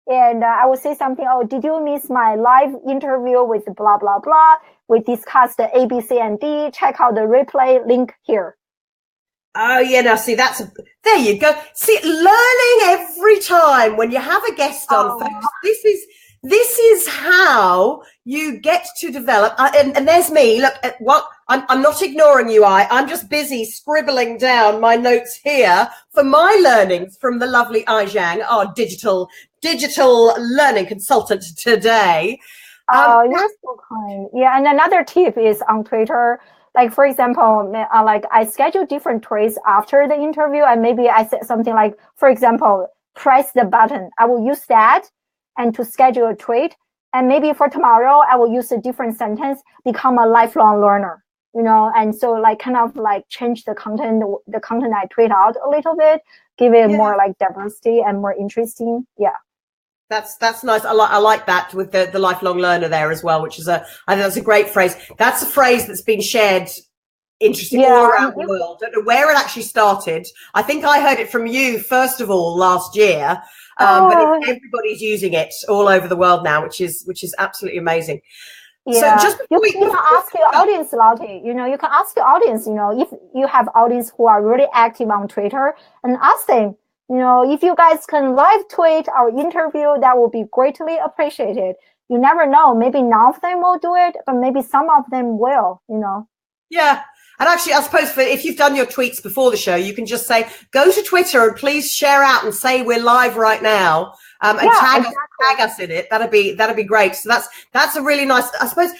and I will say something. Oh, did you miss my live interview with blah blah blah? We discussed the A, B, C, and D. Check out the replay link here. Oh, yeah, now see, there you go. See, learning every time when you have a guest on, folks. This is how you get to develop. And there's me. Look, I'm not ignoring you, I'm just busy scribbling down my notes here for my learnings from the lovely Zhang, our digital learning consultant today. Oh, you're so kind. Yeah, and another tip is on Twitter. Like, for example, like I schedule different tweets after the interview, and maybe I said something like, for example, press the button. I will use that and to schedule a tweet. And maybe for tomorrow, I will use a different sentence, become a lifelong learner, and so like kind of like change the content I tweet out a little bit, give it more like diversity and more interesting. Yeah. That's nice. I like that with the lifelong learner there as well, which is I think that's a great phrase. That's a phrase that's been shared interesting all around the world. Don't know where it actually started. I think I heard it from you first of all last year, but everybody's using it all over the world now, which is absolutely amazing. Yeah, so you can ask your audience, Lottie. You can ask your audience. If you have audience who are really active on Twitter, and ask them. If you guys can live tweet our interview, that will be greatly appreciated. You never know. Maybe none of them will do it, but maybe some of them will, Yeah. And actually, I suppose if you've done your tweets before the show, you can just say, go to Twitter and please share out and say we're live right now, and tag us in it. That'd be great. So that's a really nice, I suppose.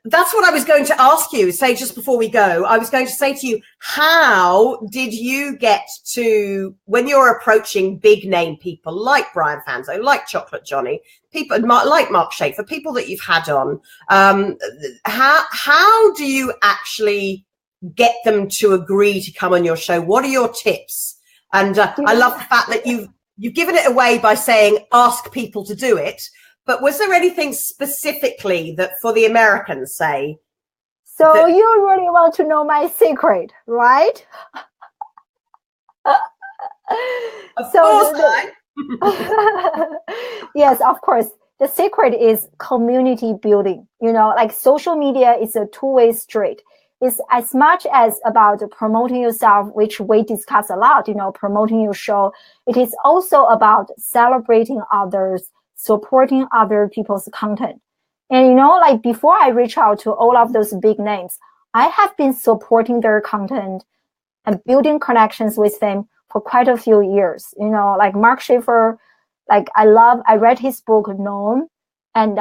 That's what I was going to ask you, say just before we go. I was going to say to you, how did you get to, when you're approaching big name people like Brian Fanzo, like Chocolate Johnny, people like Mark Schaefer, people that you've had on, how do you actually get them to agree to come on your show? What are your tips? And I love the fact that you've given it away by saying, ask people to do it. But was there anything specifically that for the Americans, say? So you really want to know my secret, right? Of course. Yes, of course. The secret is community building. Like social media is a two-way street. It's as much as about promoting yourself, which we discuss a lot, promoting your show. It is also about celebrating others, supporting other people's content. And, like before I reach out to all of those big names, I have been supporting their content and building connections with them for quite a few years. Like Mark Schaefer, like I read his book, Known, and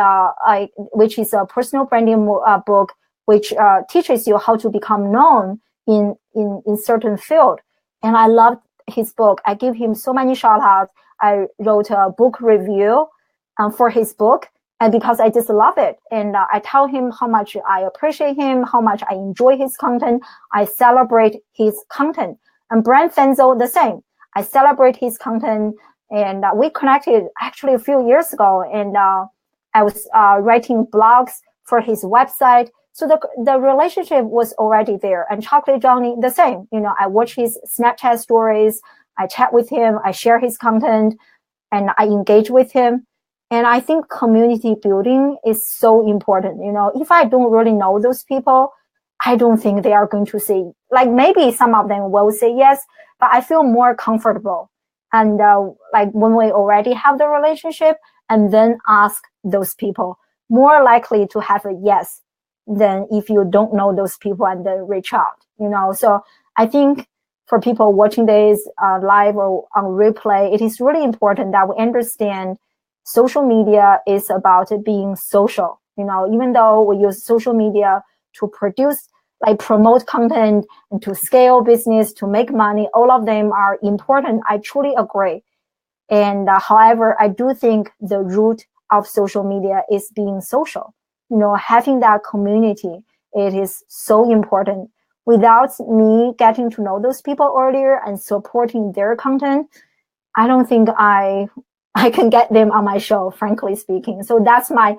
which is a personal branding book, which teaches you how to become known in certain field. And I loved his book. I give him so many shout outs. I wrote a book review for his book, and because I just love it. And I tell him how much I appreciate him, how much I enjoy his content. I celebrate his content. And Brian Fanzo, the same. I celebrate his content, and we connected actually a few years ago, and I was writing blogs for his website. So the relationship was already there. And Chocolate Johnny, the same. I watch his Snapchat stories, I chat with him, I share his content, and I engage with him. And I think community building is so important. If I don't really know those people, I don't think they are going to say, like maybe some of them will say yes, but I feel more comfortable. And like when we already have the relationship and then ask those people, more likely to have a yes than if you don't know those people and then reach out, So I think for people watching this live or on replay, it is really important that we understand social media is about being social. You know, even though we use social media to produce, like promote content and to scale business, to make money, all of them are important. I truly agree. And however, I do think the root of social media is being social. You know, having that community, it is so important. Without me getting to know those people earlier and supporting their content, I don't think I can get them on my show, frankly speaking. So that's my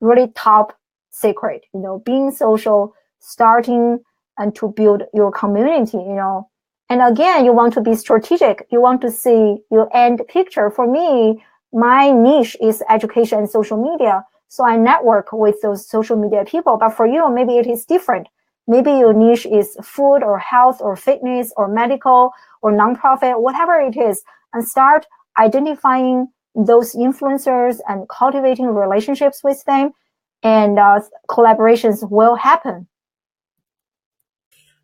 really top secret, you know, being social, starting and to build your community, you know. And again, you want to be strategic. You want to see your end picture. For me, my niche is education and social media. So I network with those social media people. But for you, maybe it is different. Maybe your niche is food or health or fitness or medical or nonprofit, whatever it is, and start identifying those influencers and cultivating relationships with them, and collaborations will happen.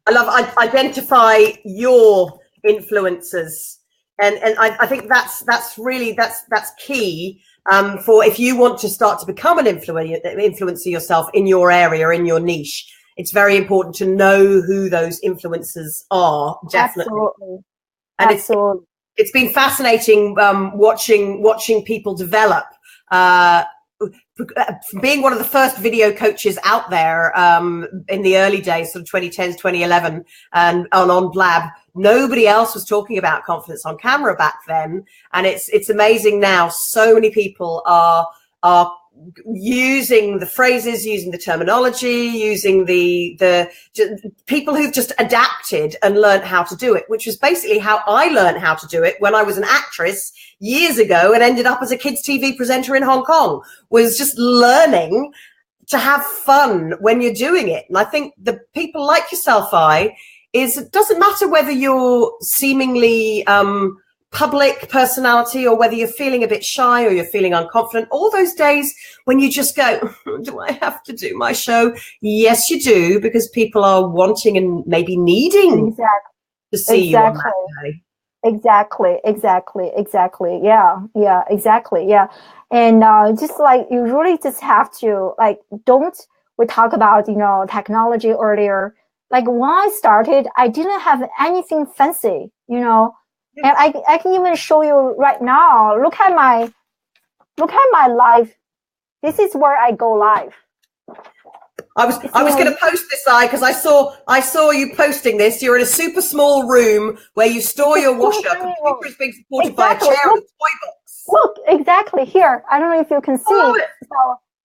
I love identify your influencers, and I think that's key for if you want to start to become an influencer yourself in your area, in your niche. It's very important to know who those influencers are. Definitely. Absolutely. And Absolutely. It's been fascinating watching people develop. Being one of the first video coaches out there in the early days, sort of 2010, 2011, and on Blab, nobody else was talking about confidence on camera back then. And it's amazing now. So many people are using the phrases, using the terminology, using the people who've just adapted and learned how to do it, which was basically how I learned how to do it when I was an actress years ago and ended up as a kids TV presenter in Hong Kong, was just learning to have fun when you're doing it. And I think the people like yourself, it doesn't matter whether you're seemingly public personality or whether you're feeling a bit shy or you're feeling unconfident, all those days when you just go, do I have to do my show? Yes, you do, because people are wanting and maybe needing to see you on that day. Exactly. Yeah, exactly. Yeah. And just like, you really just have to, like, we talk about, you know, technology earlier. Like when I started, I didn't have anything fancy, you know. And I can even show you right now. Look at my live. This is where I go live. I was going to post this, because I saw you posting this. You're in a super small room where you store your washer. Computer is being supported by a chair and a toy box. Look, exactly here. I don't know if you can see.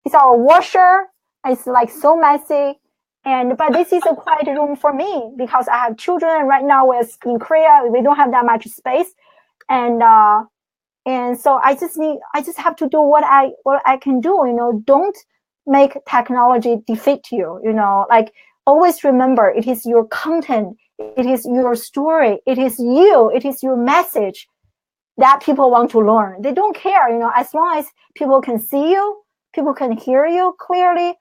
It's our washer. It's like so messy. But this is a quiet room for me because I have children. Right now we're in Korea. We don't have that much space. And so I just have to do what I can do, you know. Don't make technology defeat you, you know. Like, always remember, it is your content, it is your story, it is you, it is your message that people want to learn. They don't care, you know, as long as people can see you, people can hear you clearly,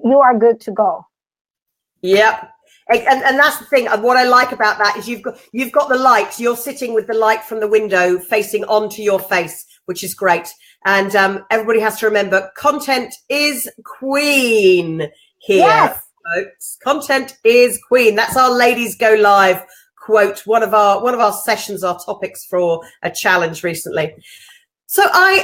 you are good to go. Yep. And that's the thing. What I like about that is you've got the light. You're sitting with the light from the window facing onto your face, which is great. And everybody has to remember, content is queen here, yes, folks. Content is queen. That's our Ladies Go Live quote. One of our sessions, our topics for a challenge recently. So I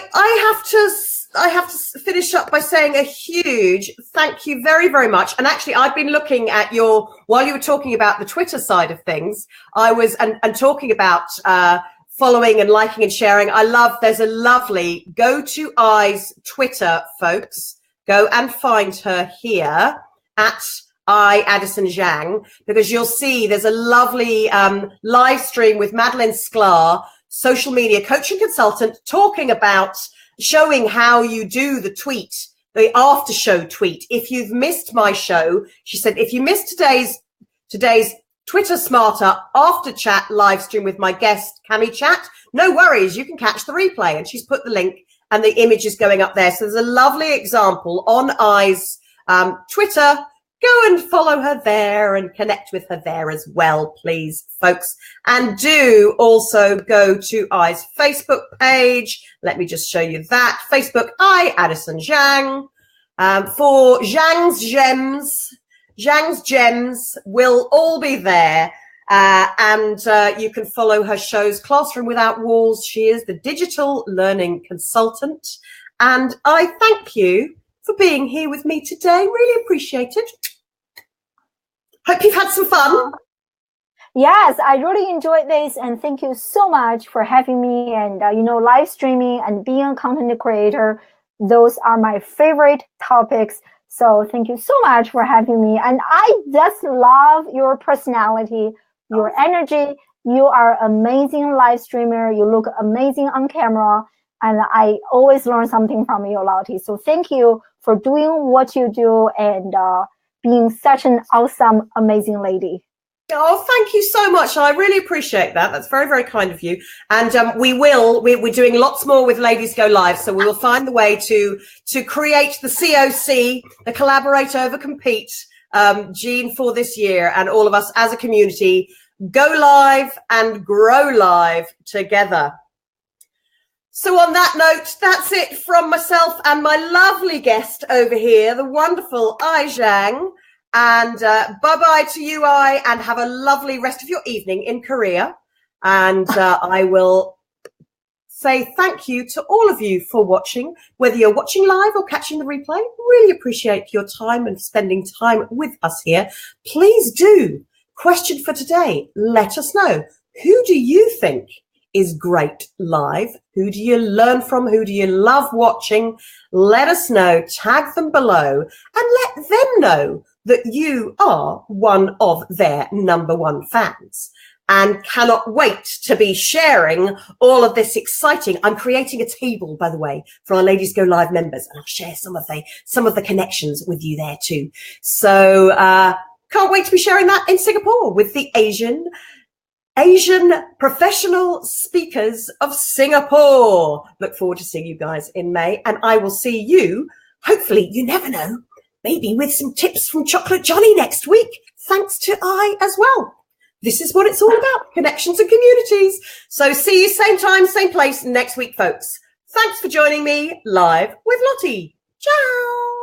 have to finish up by saying a huge thank you very, very much. And actually, I've been looking at while you were talking about the Twitter side of things, I was, and talking about following and liking and sharing. There's a lovely Go to Eyes Twitter, folks. Go and find her here at Addyson Zhang, because you'll see there's a lovely live stream with Madeline Sklar, social media coach and consultant, talking about showing how you do the tweet, the after show tweet. If you've missed my show, she said, if you missed today's Twitter Smarter after chat live stream with my guest, Cami Chat, no worries, you can catch the replay. And she's put the link and the image is going up there. So there's a lovely example on I's Twitter Go and follow her there and connect with her there as well, please, folks. And do also go to I's Facebook page. Let me just show you that. Facebook, Addyson Zhang. For Zhang's Gems will all be there. And you can follow her shows, Classroom Without Walls. She is the digital learning consultant. And I thank you for being here with me today. Really appreciate it. Hope you've had some fun. Yes, I really enjoyed this, and thank you so much for having me. And live streaming and being a content creator, those are my favorite topics. So thank you so much for having me. And I just love your personality, your energy. You are an amazing live streamer. You look amazing on camera, and I always learn something from you, Lottie. So thank you for doing what you do and being such an awesome, amazing lady. Oh, thank you so much. I really appreciate that. That's very, very kind of you. And we're doing lots more with Ladies Go Live. So we will find the way to create the COC, the Collaborate Over Compete gene for this year. And all of us as a community go live and grow live together. So on that note, that's it from myself and my lovely guest over here, the wonderful Zhang. And bye-bye to you, and have a lovely rest of your evening in Korea. And I will say thank you to all of you for watching, whether you're watching live or catching the replay. Really appreciate your time and spending time with us here. Please do. Question for today. Let us know. Who do you think is great live? Who do you learn from? Who do you love watching? Let us know. Tag them below and let them know that you are one of their #1 fans and cannot wait to be sharing all of this exciting. I'm creating a table, by the way, for our Ladies Go Live members, and I'll share some of the connections with you there too. So can't wait to be sharing that in Singapore with the Asian professional speakers of Singapore. Look forward to seeing you guys in May, and I will see you, hopefully, you never know, maybe with some tips from Chocolate Johnny next week, thanks to I as well. This is what it's all about, connections and communities. So see you same time, same place next week, folks. Thanks for joining me live with Lottie. Ciao.